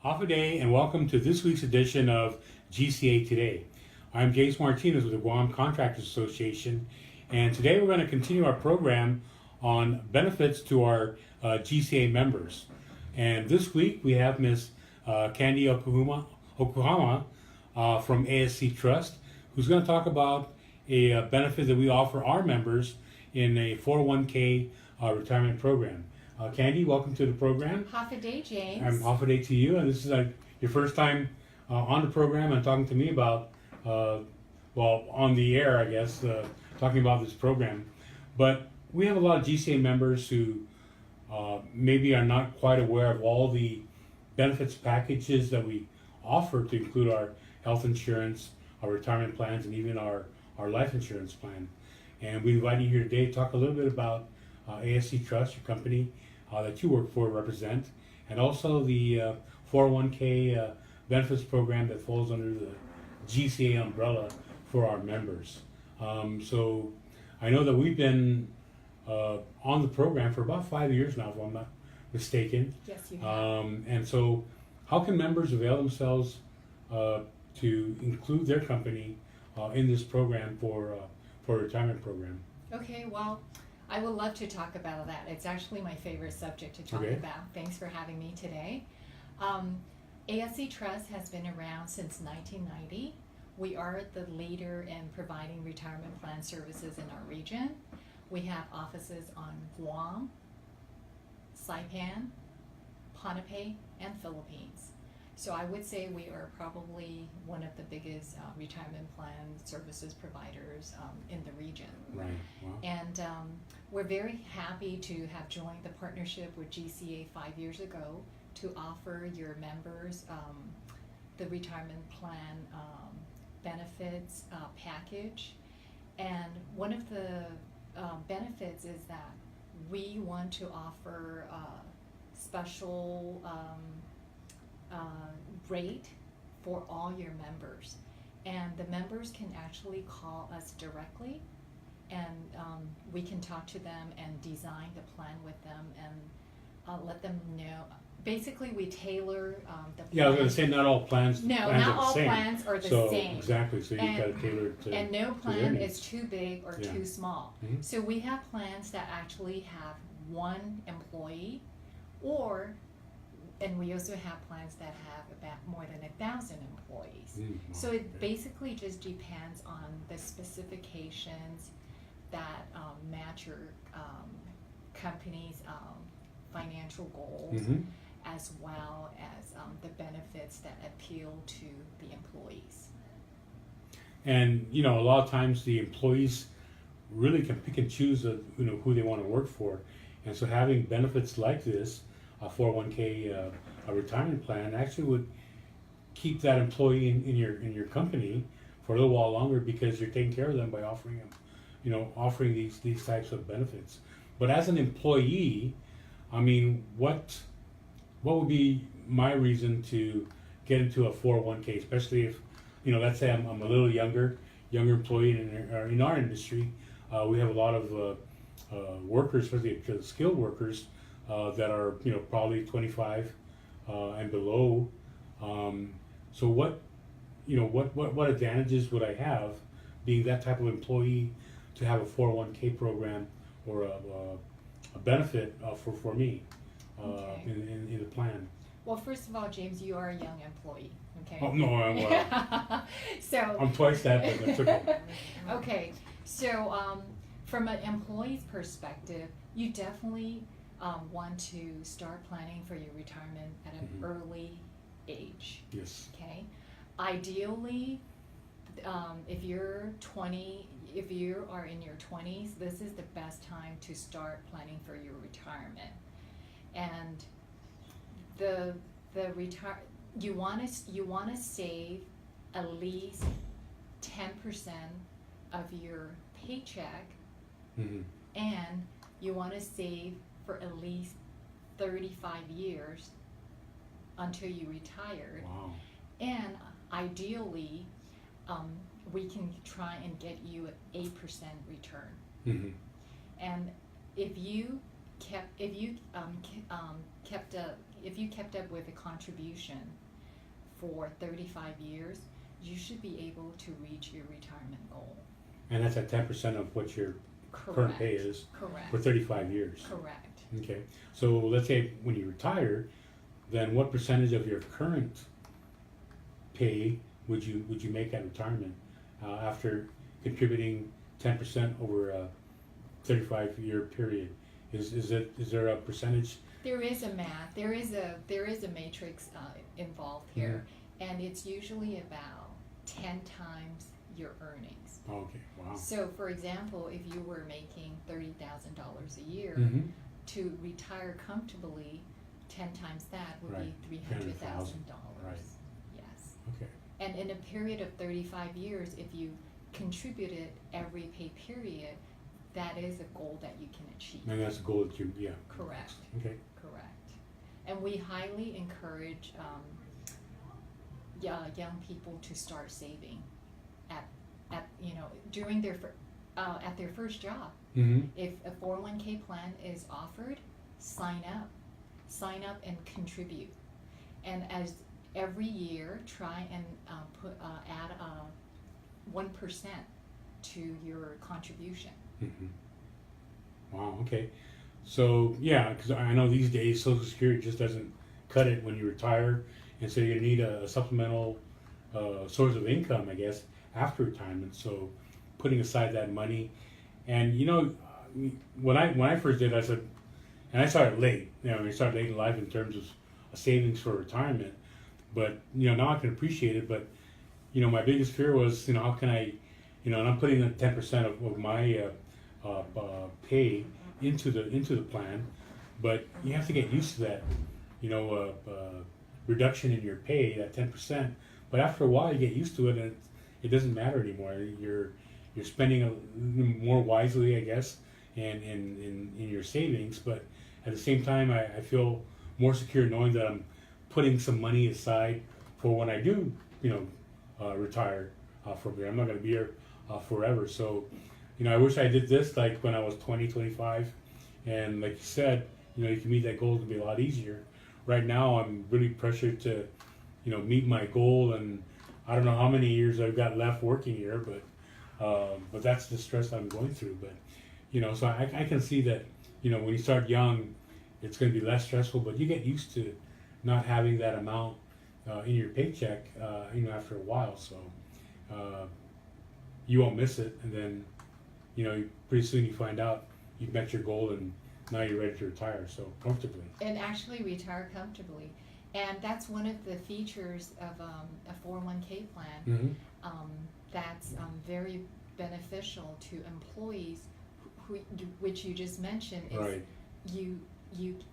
Off a day, and welcome to this week's edition of GCA Today. I'm James Martinez with the Guam Contractors Association, and today we're going to continue our program on benefits to our GCA members. And this week we have Ms. Candy.okuhama from ASC Trust, who's going to talk about a benefit that we offer our members in a 401k retirement program. Candy, welcome to the program. Half a day, James. I'm off a day to you, and this is your first time on the program and talking to me about, on the air, I guess, talking about this program. But we have a lot of GCA members who maybe are not quite aware of all the benefits packages that we offer to include our health insurance, our retirement plans, and even our life insurance plan. And we invite you here today to talk a little bit about ASC Trust, your company that you work for, represent, and also the 401k benefits program that falls under the GCA umbrella for our members. So I know that we've been on the program for about 5 years now, if I'm not mistaken. Yes, you have. And so how can members avail themselves to include their company in this program for a retirement program? Okay, well, I would love to talk about that. It's actually my favorite subject to talk about. Thanks for having me today. ASC Trust has been around since 1990. We are the leader in providing retirement plan services in our region. We have offices on Guam, Saipan, Ponape, and Philippines. So I would say we are probably one of the biggest retirement plan services providers in the region. Right. Wow. And we're very happy to have joined the partnership with GCA 5 years ago to offer your members the retirement plan benefits package. And one of the benefits is that we want to offer special rate for all your members, and the members can actually call us directly, and we can talk to them and design the plan with them and let them know. Basically, we tailor the plan. Yeah, I was going to say not all plans. No, plans not are the all same. plans are the So, same. exactly. So you've got to tailor it to. And no their plan needs. is too big or Yeah. too small. Mhm. So we have plans that actually have one employee, and we also have plans that have about more than 1,000 employees. Wow, So it okay. basically just depends on the specifications that match your company's financial goals, Mhm. as well as the benefits that appeal to the employees. And a lot of times the employees really can pick and choose who they want to work for, and so having benefits like this, a 401k, a retirement plan, actually would keep that employee in your company for a little while longer because you're taking care of them by offering them, offering these types of benefits. But as an employee, I mean, what would be my reason to get into a 401k, especially if, let's say I'm a little younger employee in our industry. We have a lot of workers, especially skilled workers, that are probably 25 and below. So what advantages would I have being that type of employee to have a 401k program or a benefit for me Okay. in the plan? Well, first of all, James, you are a young employee, okay? Oh no, I'm So. twice that, but that's okay. Okay, so from an employee's perspective, you definitely want to start planning for your retirement at an Mhm. early age. Yes. Okay, ideally, if you are in your 20s, this is the best time to start planning for your retirement. And you want to save at least 10% of your paycheck, Mm-hmm. and you want to save for at least 35 years until you retire. Wow. And ideally, we can try and get you an 8% return. Mm-hmm. And if you kept up with a contribution for 35 years, you should be able to reach your retirement goal. And that's at 10% of what your current Correct. pay is Correct. for 35 years. Correct. Okay. So let's say when you retire, then what percentage of your current pay would you make at retirement after contributing 10% over a 35-year period? Is there a percentage? There is a math. There is a matrix involved here, and it's usually about 10 times your earnings. Oh, okay. Wow. So, for example, if you were making $30,000 a year, to retire comfortably, 10 times that would Right. be $300,000. Right. Yes. Okay. And in a period of 35 years, if you contributed every pay period, that is a goal that you can achieve. And that's a goal that you, yeah. Correct. Okay. Correct. And we highly encourage young people to start saving at during their at their first job. If a 401k plan is offered, sign up and contribute. And as every year, try and add 1% to your contribution. Wow. Okay. So yeah, because I know these days Social Security just doesn't cut it when you retire, and so you're gonna need a supplemental source of income, I guess, after retirement. So putting aside that money, and when I first did, I said, and I started late. I started late in life in terms of savings for retirement. But now I can appreciate it. But my biggest fear was how can I, and I'm putting 10% of my pay into the plan, but you have to get used to that, reduction in your pay, that 10%. But after a while, you get used to it, and it doesn't matter anymore. You're spending more wisely, I guess, and in your savings. But at the same time, I feel more secure knowing that I'm putting some money aside for when I do, retire from here. I'm not going to be here forever. So, I wish I did this like when I was 20, 25. And like you said, you can meet that goal. It can be a lot easier. Right now, I'm really pressured to, meet my goal. And I don't know how many years I've got left working here, but that's the stress I'm going through. But, so I can see that, when you start young, it's going to be less stressful, but you get used to not having that amount in your paycheck, after a while. So you won't miss it, and then pretty soon you find out you've met your goal, and now you're ready to retire so comfortably. And actually retire comfortably, and that's one of the features of a 401k plan. That's very beneficial to employees, which you just mentioned. Is right.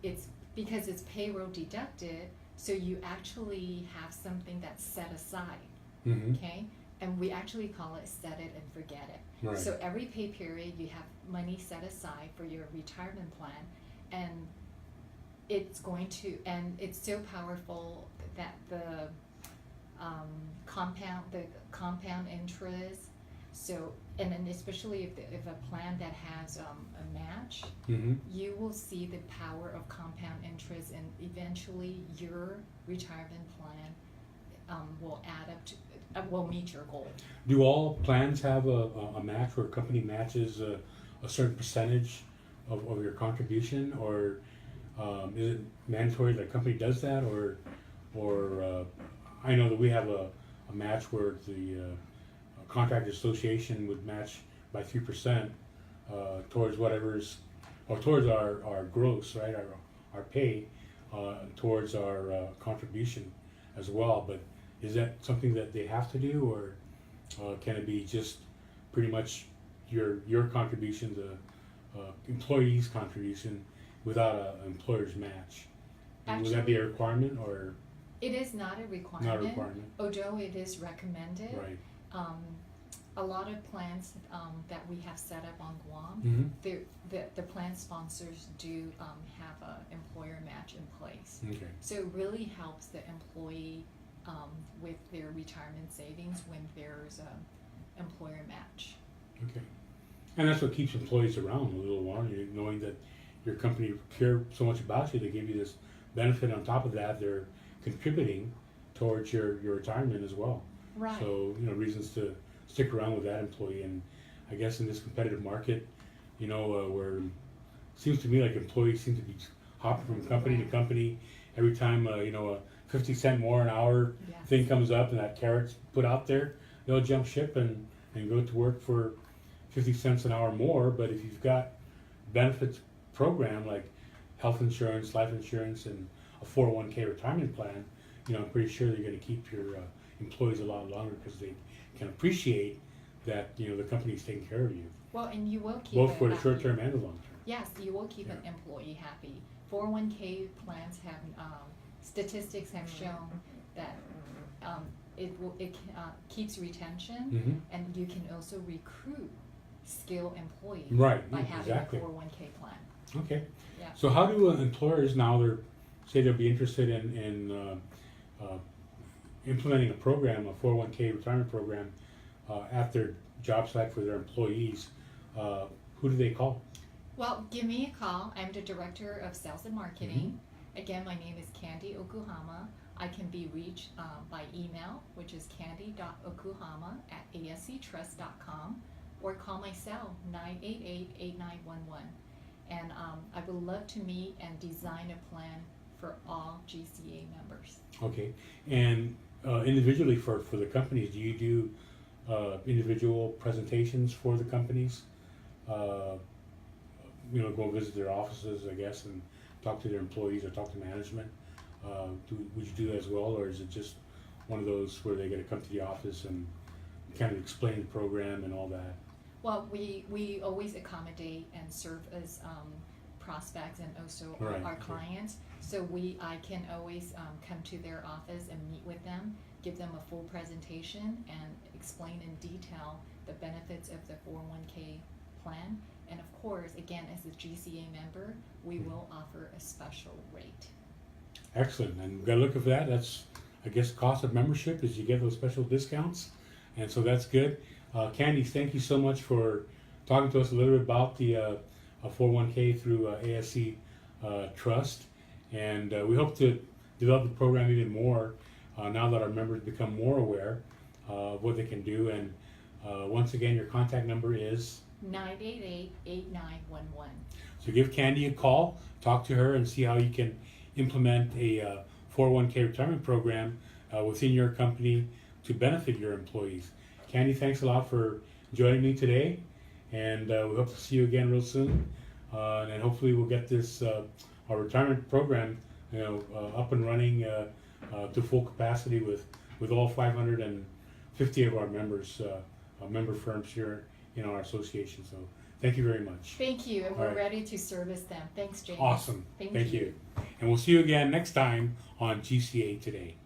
It's because it's payroll deducted, so you actually have something that's set aside. Okay, and we actually call it set it and forget it. Right. So every pay period you have money set aside for your retirement plan, and it's it's so powerful that the compound interest. So, and then especially if a plan that has a match, you will see the power of compound interest, and eventually your retirement plan will add up to, will meet your goal. Do all plans have a match where a company matches a certain percentage of your contribution, or is it mandatory that a company does that, or I know that we have a match where the Contractors Association would match by 3% towards whatever's, or towards our gross, right, our pay, towards our contribution as well. But is that something that they have to do, or can it be just pretty much your contribution, the employee's contribution, without an employer's match? Actually, would that be a requirement, or? It is not a requirement. Not a requirement. Although it is recommended. Right. A lot of plans that we have set up on Guam, the plan sponsors do have an employer match in place. Okay. So it really helps the employee with their retirement savings when there's an employer match. Okay. And that's what keeps employees around a little while, knowing that your company care so much about you, they give you this benefit. On top of that, they're contributing towards your retirement as well. Right. So, reasons to stick around with that employee. And I guess in this competitive market, where it seems to me like employees seem to be hopping from company to company every time, a 50 cent more an hour Yes. thing comes up and that carrot's put out there, they'll jump ship and go to work for 50 cents an hour more. But if you've got benefits program like health insurance, life insurance, and a 401k retirement plan, I'm pretty sure you're going to keep your employees a lot longer because they can appreciate that the company's taking care of you, Well, and you will keep both it for the happy. short term and the long term. Yes, you will keep an employee happy. 401k plans have statistics have shown that it keeps retention, and you can also recruit skilled employees Right, by having exactly. a 401k plan. Okay. Yeah. So how do employers now they'll be interested in implementing a program, a 401k retirement program, at their job site for their employees? Who do they call? Well, give me a call. I'm the Director of Sales and Marketing. Again, my name is Candy.okuhama. I can be reached by email, which is candy.okuhama@asctrust.com, or call my cell, 988-8911. And I would love to meet and design a plan for all GCA members. Okay. And individually for the companies, do you do individual presentations for the companies? Go visit their offices, I guess, and talk to their employees or talk to management. Would you do that as well, or is it just one of those where they got to come to the office and kind of explain the program and all that? Well, we always accommodate and serve as prospects and also Right, our okay. clients. So I can always come to their office and meet with them, give them a full presentation, and explain in detail the benefits of the 401k plan. And of course, again, as a GCA member, we will offer a special rate. Excellent, and we've got to look for that. That's, I guess, cost of membership is you get those special discounts, and so that's good. Candy, thank you so much for talking to us a little bit about the 401k through ASC Trust, and we hope to develop the program even more now that our members become more aware of what they can do. And once again, your contact number is 988-8911. So give Candy a call, talk to her, and see how you can implement a 401k retirement program within your company to benefit your employees. Candy, thanks a lot for joining me today, and we hope to see you again real soon. And hopefully we'll get this our retirement program, up and running to full capacity with all 550 of our members, member firms here in our association. So thank you very much. Thank you, and All we're right. ready to service them. Thanks, James. Awesome. Thank Thank you. you. And we'll see you again next time on GCA Today.